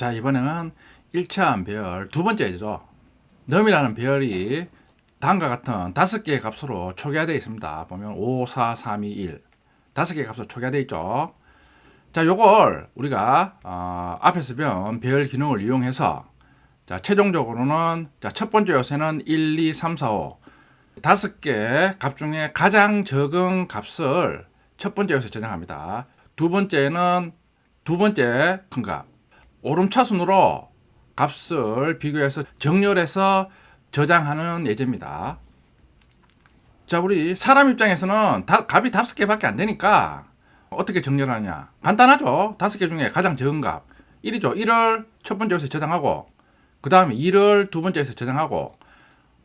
자, 이번에는 1차 배열 두 번째죠. num이라는 배열이 다음과 같은 5개의 값으로 초기화되어 있습니다. 보면 5, 4, 3, 2, 1 5개의 값으로 초기화되어 있죠. 자, 요걸 우리가 앞에서 배운 배열 기능을 이용해서 자, 최종적으로는 자, 첫 번째 요소는 1, 2, 3, 4, 5 5개 값 중에 가장 적은 값을 첫 번째 요소에 저장합니다. 두 번째는 두 번째 큰 값. 오름차순으로 값을 비교해서 정렬해서 저장하는 예제입니다. 자, 우리 사람 입장에서는 값이 5개밖에 안 되니까 어떻게 정렬하느냐? 간단하죠. 5개 중에 가장 적은 값 1이죠. 1을 첫 번째 요소에 저장하고 그 다음에 2를 두 번째 요소에 저장하고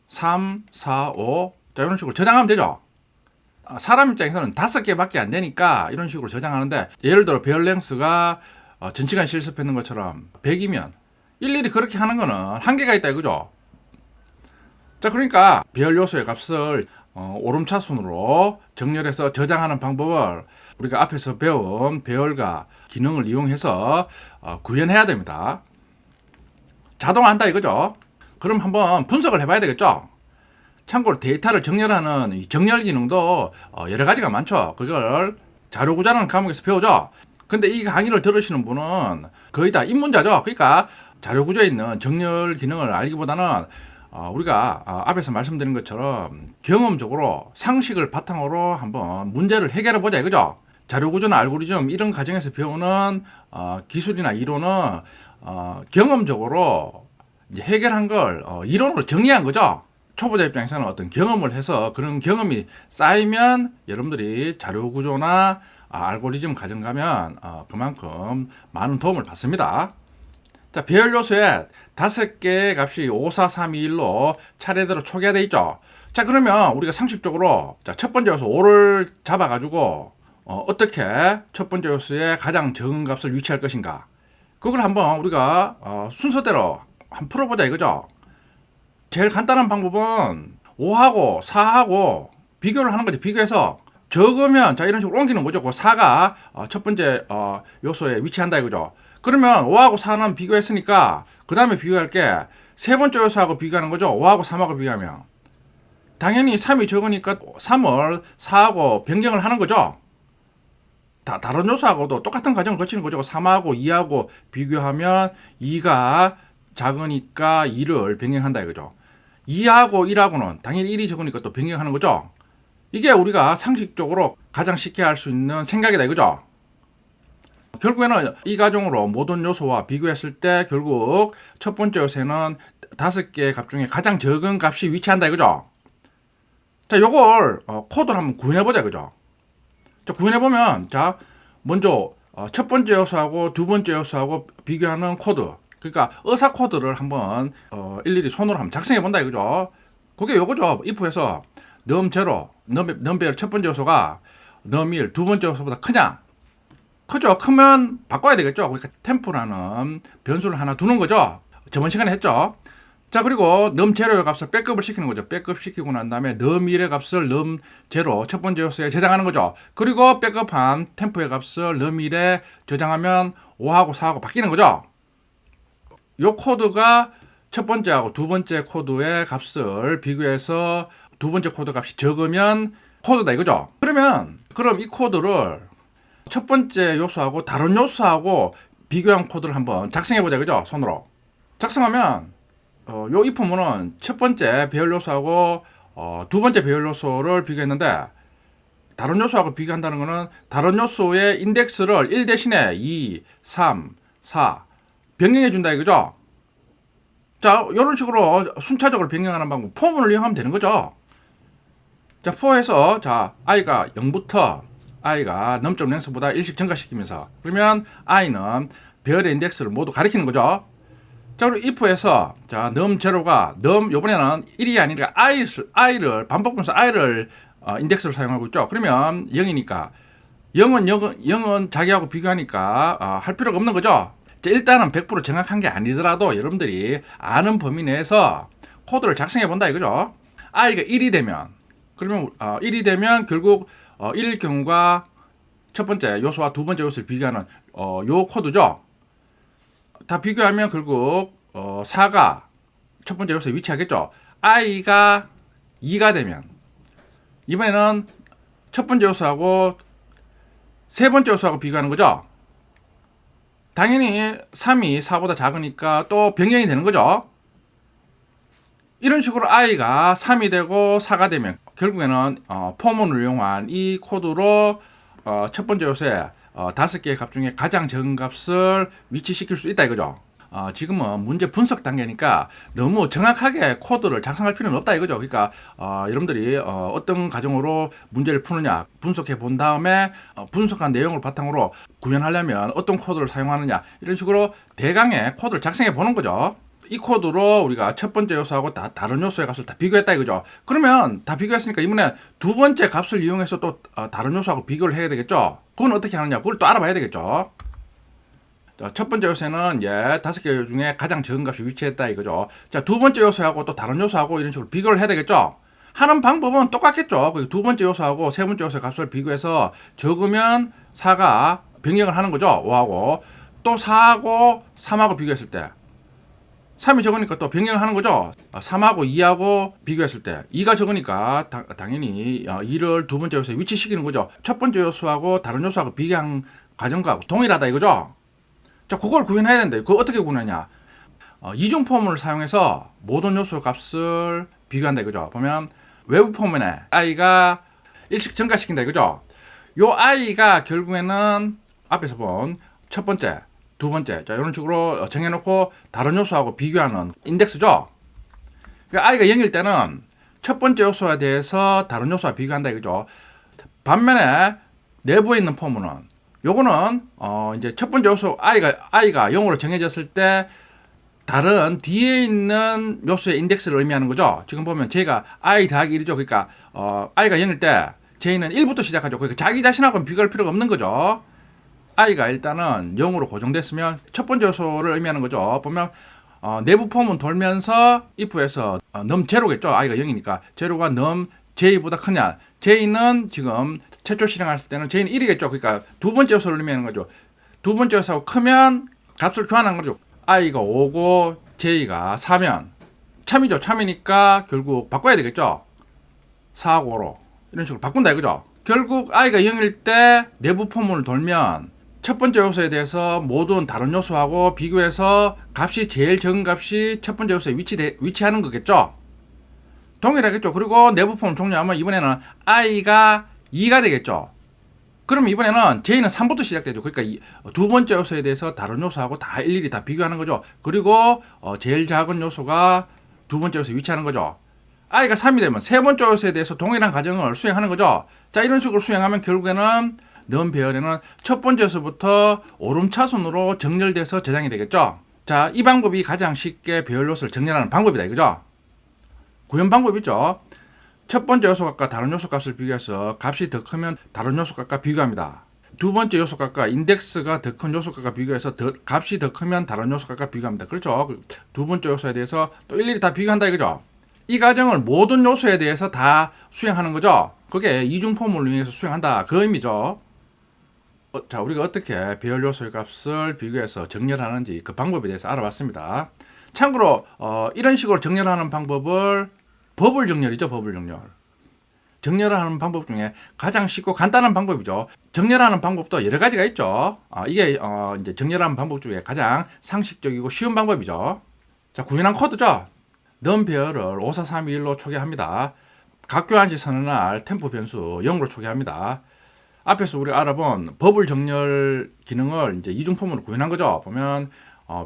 3, 4, 5 자, 이런 식으로 저장하면 되죠. 사람 입장에서는 5개밖에 안 되니까 이런 식으로 저장하는데, 예를 들어 배열 랭스가 전 시간 실습했는 것처럼 100이면 일일이 그렇게 하는 거는 한계가 있다 이거죠. 자, 그러니까 배열 요소의 값을 오름차순으로 정렬해서 저장하는 방법을 우리가 앞에서 배운 배열과 기능을 이용해서 구현해야 됩니다. 자동화한다 이거죠. 그럼 한번 분석을 해봐야 되겠죠. 참고로 데이터를 정렬하는 이 정렬 기능도 여러 가지가 많죠. 그걸 자료구조라는 과목에서 배우죠. 근데 이 강의를 들으시는 분은 거의 다 입문자죠. 그러니까 자료구조에 있는 정렬 기능을 알기보다는 우리가 앞에서 말씀드린 것처럼 경험적으로 상식을 바탕으로 한번 문제를 해결해 보자 이거죠. 자료구조나 알고리즘 이런 과정에서 배우는 기술이나 이론은 경험적으로 이제 해결한 걸 이론으로 정리한 거죠. 초보자 입장에서는 어떤 경험을 해서 그런 경험이 쌓이면 여러분들이 자료구조나 알고리즘 과정 가면 그만큼 많은 도움을 받습니다. 자, 배열 요소에 5개의 값이 5, 4, 3, 2, 1로 차례대로 초기화되어 있죠. 자, 그러면 우리가 상식적으로 자, 첫 번째 요소 5를 잡아가지고 어떻게 첫 번째 요소에 가장 적은 값을 위치할 것인가, 그걸 한번 우리가 순서대로 한번 풀어보자 이거죠. 제일 간단한 방법은 5하고 4하고 비교를 하는 거지. 비교해서 적으면 자, 이런 식으로 옮기는 거죠. 그 4가 첫 번째 요소에 위치한다 이거죠. 그러면 5하고 4는 비교했으니까 그 다음에 비교할 게 세 번째 요소하고 비교하는 거죠. 5하고 3하고 비교하면 당연히 3이 적으니까 3을 4하고 변경을 하는 거죠. 다른 요소하고도 똑같은 과정을 거치는 거죠. 3하고 2하고 비교하면 2가 작으니까 2를 변경한다 이거죠. 2하고 1하고는 당연히 1이 적으니까 또 변경하는 거죠. 이게 우리가 상식적으로 가장 쉽게 할 수 있는 생각이다 이거죠. 결국에는 이 과정으로 모든 요소와 비교했을 때 결국 첫 번째 요소는 5개의 값 중에 가장 적은 값이 위치한다 이거죠. 자, 요걸 코드를 한번 구현해보자 이거죠. 자, 구현해보면 자, 먼저 첫 번째 요소하고 두 번째 요소하고 비교하는 코드, 그러니까 의사 코드를 한번 일일이 손으로 한번 작성해 본다 이거죠. 그게 요거죠. if에서 num0, num배열 첫 번째 요소가 num1 두 번째 요소보다 크냐? 크죠. 크면 바꿔야 되겠죠. 그러니까 템프라는 변수를 하나 두는 거죠. 저번 시간에 했죠. 자, 그리고 num0의 값을 백업을 시키는 거죠. 백업 시키고 난 다음에 num1의 값을 num0 첫 번째 요소에 저장하는 거죠. 그리고 백업한 템프의 값을 num1에 저장하면 5하고 4하고 바뀌는 거죠. 요 코드가 첫 번째하고 두 번째 코드의 값을 비교해서 두 번째 코드 값이 적으면 코드다 이거죠. 그럼 이 코드를 첫 번째 요소하고 다른 요소하고 비교한 코드를 한번 작성해 보자 그죠. 손으로 작성하면 요 if문은 첫 번째 배열 요소하고 두 번째 배열 요소를 비교했는데, 다른 요소하고 비교한다는 거는 다른 요소의 인덱스를 1 대신에 2, 3, 4 변경해 준다 이거죠. 자, 이런 식으로 순차적으로 변경하는 방법, 포문을 이용하면 되는 거죠. 자, for에서 자, i가 0부터 i가 num.length보다 1씩 증가시키면서, 그러면 i는 배열의 인덱스를 모두 가리키는 거죠. 자, 그리고 if에서 자, num0가 요번에는 1이 아니라 i를 반복하면서 i를 인덱스를 사용하고 있죠. 그러면 0이니까 0은 자기하고 비교하니까 할 필요가 없는 거죠. 자, 일단은 100% 정확한 게 아니더라도 여러분들이 아는 범위 내에서 코드를 작성해 본다 이거죠. i가 1이 되면, 그러면 1이 되면 결국 1일 경우가 첫 번째 요소와 두 번째 요소를 비교하는 요 코드죠. 다 비교하면 결국 4가 첫 번째 요소에 위치하겠죠. i가 2가 되면 이번에는 첫 번째 요소하고 세 번째 요소하고 비교하는 거죠. 당연히 3이 4보다 작으니까 또 변경이 되는 거죠. 이런 식으로 i가 3이 되고 4가 되면 결국에는 포문을 이용한 이 코드로 첫 번째 요소에 5개의 값 중에 가장 적은 값을 위치시킬 수 있다 이거죠. 지금은 문제 분석 단계니까 너무 정확하게 코드를 작성할 필요는 없다 이거죠. 그러니까 여러분들이 어떤 과정으로 문제를 푸느냐 분석해 본 다음에 분석한 내용을 바탕으로 구현하려면 어떤 코드를 사용하느냐 이런 식으로 대강의 코드를 작성해 보는 거죠. 이 코드로 우리가 첫 번째 요소하고 다른 요소의 값을 다 비교했다 이거죠. 그러면 다 비교했으니까 이번에 두 번째 값을 이용해서 또 다른 요소하고 비교를 해야 되겠죠. 그건 어떻게 하느냐 그걸 또 알아봐야 되겠죠. 첫 번째 요소는 이제 5개 중에 가장 적은 값이 위치했다 이거죠. 자, 두 번째 요소하고 또 다른 요소하고 이런 식으로 비교를 해야 되겠죠. 하는 방법은 똑같겠죠. 두 번째 요소하고 세 번째 요소의 값을 비교해서 적으면 4가 변경을 하는 거죠. 5하고 또 4하고 3하고 비교했을 때 3이 적으니까 또 변경하는 거죠. 3하고 2하고 비교했을 때 2가 적으니까 당연히 2를 두 번째 요소에 위치시키는 거죠. 첫 번째 요소하고 다른 요소하고 비교한 과정과 동일하다 이거죠. 자, 그걸 구현해야 된다. 그거 어떻게 구현하냐? 이중 포문을 사용해서 모든 요소 값을 비교한다 이거죠. 보면 외부 포문에 i가 일씩 증가시킨다 이거죠. 요 i가 결국에는 앞에서 본 첫 번째, 두 번째, 자 이런 식으로 정해놓고 다른 요소하고 비교하는 인덱스죠. 그러니까 i가 0일 때는 첫 번째 요소에 대해서 다른 요소와 비교한다 이거죠. 반면에 내부에 있는 포문은 요거는 이제 첫 번째 요소 i가 0으로 정해졌을 때 다른 뒤에 있는 요소의 인덱스를 의미하는 거죠. 지금 보면 j가 i 더하기 1이죠. 그러니까 i가 0일 때 j는 1부터 시작하죠. 그러니까 자기 자신하고는 비교할 필요가 없는 거죠. i가 일단은 0으로 고정됐으면 첫 번째 요소를 의미하는 거죠. 보면 내부 폼은 돌면서 if에서 num 제로겠죠. i가 0이니까 제로가 num j보다 크냐. j는 지금 최초 실행했을 때는 j는 1이겠죠. 그러니까 두 번째 요소를 의미하는 거죠. 두 번째 요소하고 크면 값을 교환한 거죠. i가 5고 j가 4면 참이죠. 참이니까 결국 바꿔야 되겠죠. 4하고 5로 이런 식으로 바꾼다 이거죠. 결국 i가 0일 때 내부 포문을 돌면 첫 번째 요소에 대해서 모든 다른 요소하고 비교해서 값이 제일 적은 값이 첫 번째 요소에 위치하는 거겠죠. 동일하겠죠. 그리고 내부 포문 종료하면 이번에는 i가 2가 되겠죠. 그럼 이번에는 j는 3부터 시작되죠. 그러니까 두 번째 요소에 대해서 다른 요소하고 다 일일이 다 비교하는 거죠. 그리고 제일 작은 요소가 두 번째 요소에 위치하는 거죠. i가 3이 되면 세 번째 요소에 대해서 동일한 과정을 수행하는 거죠. 자, 이런 식으로 수행하면 결국에는 num 배열에는 첫 번째 요소부터 오름차순으로 정렬돼서 저장이 되겠죠. 자, 이 방법이 가장 쉽게 배열 요소를 정렬하는 방법이다 이거죠. 구현 방법이 있죠. 첫 번째 요소 값과 다른 요소 값을 비교해서 값이 더 크면 다른 요소 값과 비교합니다. 두 번째 요소 값과 인덱스가 더 큰 요소 값과 비교해서 값이 더 크면 다른 요소 값과 비교합니다. 그렇죠. 두 번째 요소에 대해서 또 일일이 다 비교한다 이거죠. 이 과정을 모든 요소에 대해서 다 수행하는 거죠. 그게 이중 포문을 이용해서 수행한다 그 의미죠. 자, 우리가 어떻게 배열 요소의 값을 비교해서 정렬하는지 그 방법에 대해서 알아봤습니다. 참고로 이런 식으로 정렬하는 방법을 버블 정렬이죠. 버블 정렬. 정렬을 하는 방법 중에 가장 쉽고 간단한 방법이죠. 정렬하는 방법도 여러 가지가 있죠. 이게 이제 정렬하는 방법 중에 가장 상식적이고 쉬운 방법이죠. 자, 구현한 코드죠. num 배열을 5, 4, 3, 2, 1로 초기화합니다. 각 교환시 선언할 템포 변수 0으로 초기화합니다. 앞에서 우리가 알아본 버블 정렬 기능을 이제 이중 포문으로 구현한 거죠. 보면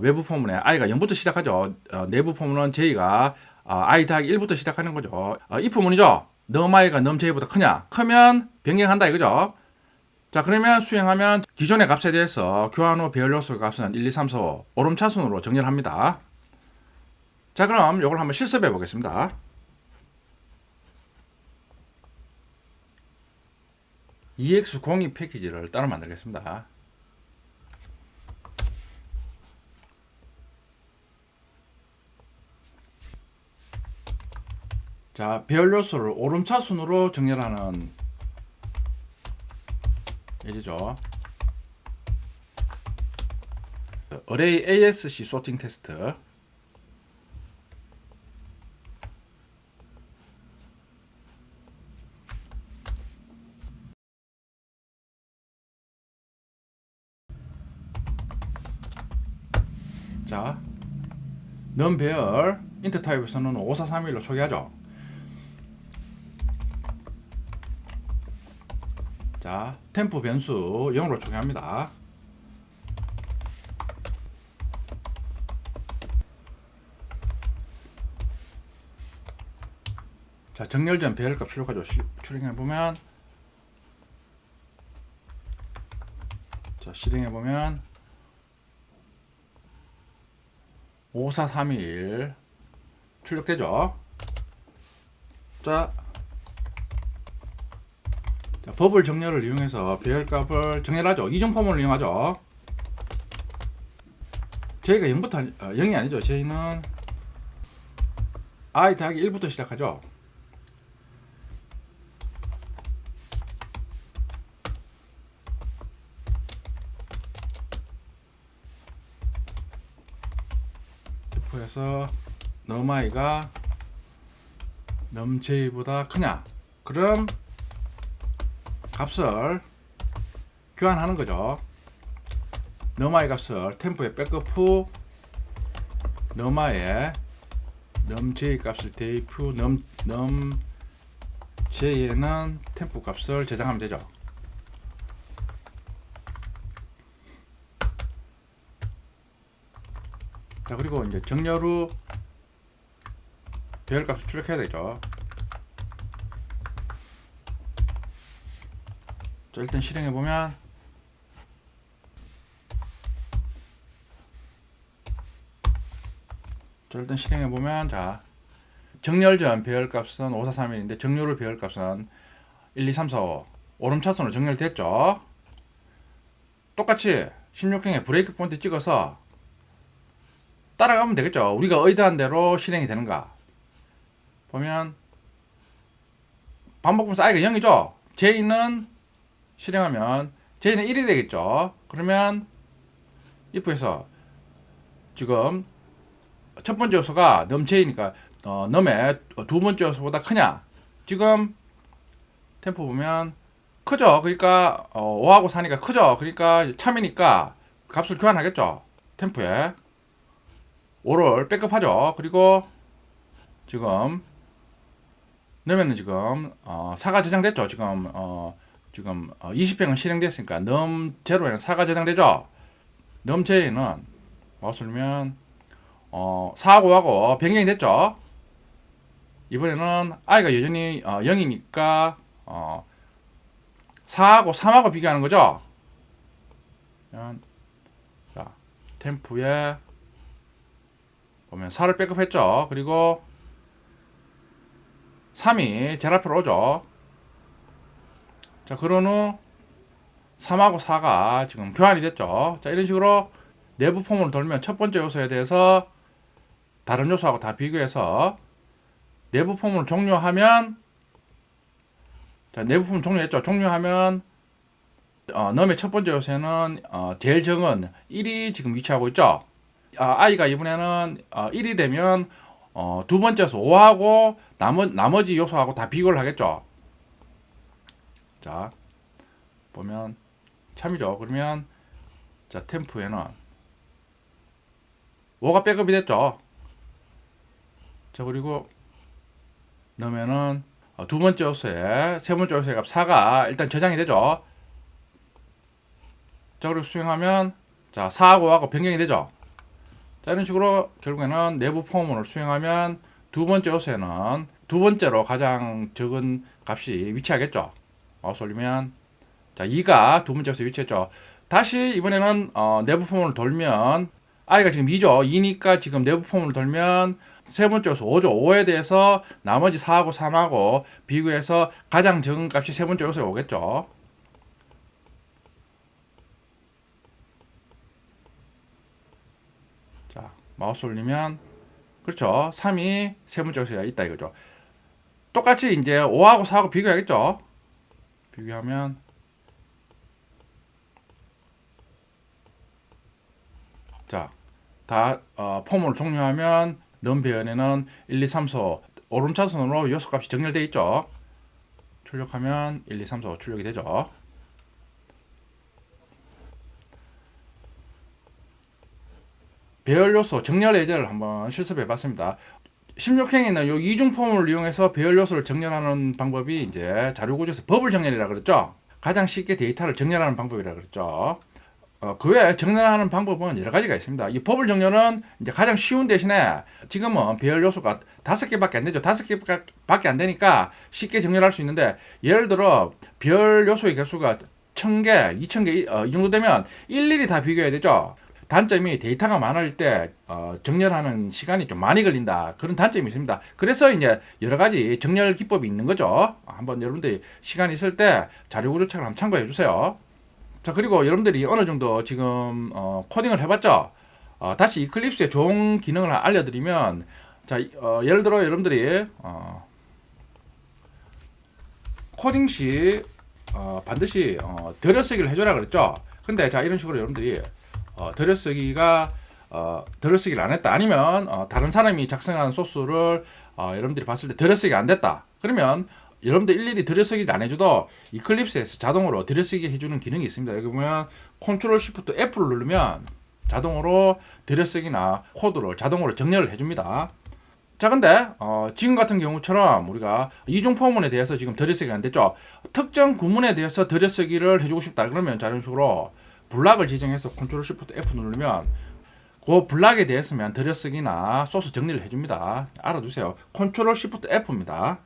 외부 포문에 i가 0부터 시작하죠. 내부 포문은 j가 i 더하기 1부터 시작하는 거죠. 이 포문이죠. num i가 num j보다 크냐? 크면 변경한다 이거죠. 자, 그러면 수행하면 기존의 값에 대해서 교환 후 배열 요소 값은 1, 2, 3, 4, 5 오름차순으로 정렬합니다. 자, 그럼 이걸 한번 실습해 보겠습니다. EX02 패키지를 따로 만들겠습니다. 자, 배열 요소를 오름차순으로 정렬하는 일이죠. 어레이 ASC 소팅 테스트. 자, 넘배열 인트 타입에서는 5431로 초기하죠. 자, 템포 변수 0으로 초기합니다. 자, 정렬 전 배열값 출력하죠. 실행해보면, 자, 실행해보면 5431 출력되죠. 자, 버블 정렬을 이용해서 배열값을 정렬하죠. 이중 포멀을 이용하죠. 저희가 0부터 0이 아니죠. 저희는 i 더하기 1부터 시작하죠. f에서 넘i가 넘j보다 크냐? 그럼 값을 교환하는 거죠. 넘i 값을 템포에 백업 후 넘i에 넘j 값을 대입 후 넘j에는 템포 값을 저장하면 되죠. 자, 그리고 이제 정렬 후 배열값을 출력해야 되죠. 자, 일단 실행해보면 자, 정렬 전 배열값은 5431인데 정렬 후 배열값은 1, 2, 3, 4, 5 오름차순으로 정렬됐죠. 똑같이 16행에 브레이크 포인트 찍어서 따라가면 되겠죠. 우리가 의도한 대로 실행이 되는가 보면 반복하면서 i가 0이죠. j는 실행하면 j는 1이 되겠죠. 그러면 if에서 지금 첫 번째 요소가 넘j니까 넘의 두 번째 요소보다 크냐? 지금 템포 보면 크죠. 그러니까 5하고 4니까 크죠. 그러니까 참이니까 값을 교환하겠죠. 템포에 5를 백업하죠. 그리고 지금 넣으면은 지금 4가 저장됐죠. 지금 20행은 실행됐으니까 넘 제로에는 4가 저장되죠. 넘 제에는 마우스 누르면 4하고 5하고 변경이 됐죠. 이번에는 i가 여전히 0이니까 4하고 3하고 비교하는 거죠. 자, 템프에 보면 4를 백업했죠. 그리고 3이 제일 앞으로 오죠. 자, 그런 후 3하고 4가 지금 교환이 됐죠. 자, 이런 식으로 내부 폼을 돌면 첫 번째 요소에 대해서 다른 요소하고 다 비교해서 내부 폼을 종료하면, 자, 내부 폼 종료했죠. 종료하면 넘의 첫 번째 요소에는 제일 적은 1이 지금 위치하고 있죠. i가 이번에는 1이 되면 두 번째 요소 5하고 나머지 요소하고 다 비교를 하겠죠. 자, 보면 참이죠. 그러면 자, 템프에는 5가 백업이 됐죠. 자, 그리고 넣으면은 두 번째 요소에 세 번째 요소의 값 4가 일단 저장이 되죠. 자, 그리고 수행하면 자, 4하고 5하고 변경이 되죠. 자, 이런 식으로 결국에는 내부 포멀을 수행하면 두 번째 요소에는 두 번째로 가장 적은 값이 위치하겠죠. 마우스 올리면 자, 2가 두 번째 요소에 위치했죠. 다시 이번에는 내부 포멀을 돌면 i가 지금 2죠. 2니까 지금 내부 포멀을 돌면 세 번째 요소 5죠. 5에 대해서 나머지 4하고 3하고 비교해서 가장 적은 값이 세 번째 요소에 오겠죠. 자, 마우스 올리면 그렇죠. 3이 세 번째 요소에 있다 이거죠. 똑같이 이제 5하고 4하고 비교하겠죠. 비교하면 자, 다 폼을 종료하면 넘 배열에는 1, 2, 3, 4 오름차순으로 요소 값이 정렬되어 있죠. 출력하면 1, 2, 3, 4 출력이 되죠. 배열 요소 정렬 예제를 한번 실습해 봤습니다. 16행에는 요 이중 폼을 이용해서 배열 요소를 정렬하는 방법이 이제 자료 구조에서 버블 정렬이라 그랬죠. 가장 쉽게 데이터를 정렬하는 방법이라 그랬죠. 그 외에 정렬하는 방법은 여러 가지가 있습니다. 이 버블 정렬은 이제 가장 쉬운 대신에 지금은 배열 요소가 5개밖에 안 되죠. 5개밖에 안 되니까 쉽게 정렬할 수 있는데, 예를 들어 배열 요소의 개수가 1000개, 2000개 이 정도 되면 일일이 다 비교해야 되죠. 단점이 데이터가 많을 때 정렬하는 시간이 좀 많이 걸린다, 그런 단점이 있습니다. 그래서 이제 여러 가지 정렬 기법이 있는 거죠. 한번 여러분들이 시간 있을 때 자료 구조책을 한번 참고해 주세요. 자, 그리고 여러분들이 어느 정도 지금 코딩을 해봤죠. 다시 이클립스의 좋은 기능을 알려드리면, 자, 예를 들어 여러분들이 코딩 시 반드시 들여쓰기를 해줘라 그랬죠. 근데 자, 이런 식으로 여러분들이 들여쓰기를 안 했다, 아니면 다른 사람이 작성한 소스를 여러분들이 봤을 때 들여쓰기가 안 됐다, 그러면 여러분들 일일이 들여쓰기를 안 해줘도 이클립스에서 자동으로 들여쓰기 해주는 기능이 있습니다. 여기 보면 컨트롤 쉬프트 F를 누르면 자동으로 들여쓰기나 코드를 자동으로 정렬을 해줍니다. 자, 근데 지금 같은 경우처럼 우리가 이중 포문에 대해서 지금 들여쓰기가 안 됐죠. 특정 구문에 대해서 들여쓰기를 해주고 싶다, 그러면 자, 이런 식으로 블락을 지정해서 컨트롤 쉬프트 F 누르면 그 블락에 대해서만 들여쓰기나 소스 정리를 해줍니다. 알아두세요. 컨트롤 쉬프트 F입니다.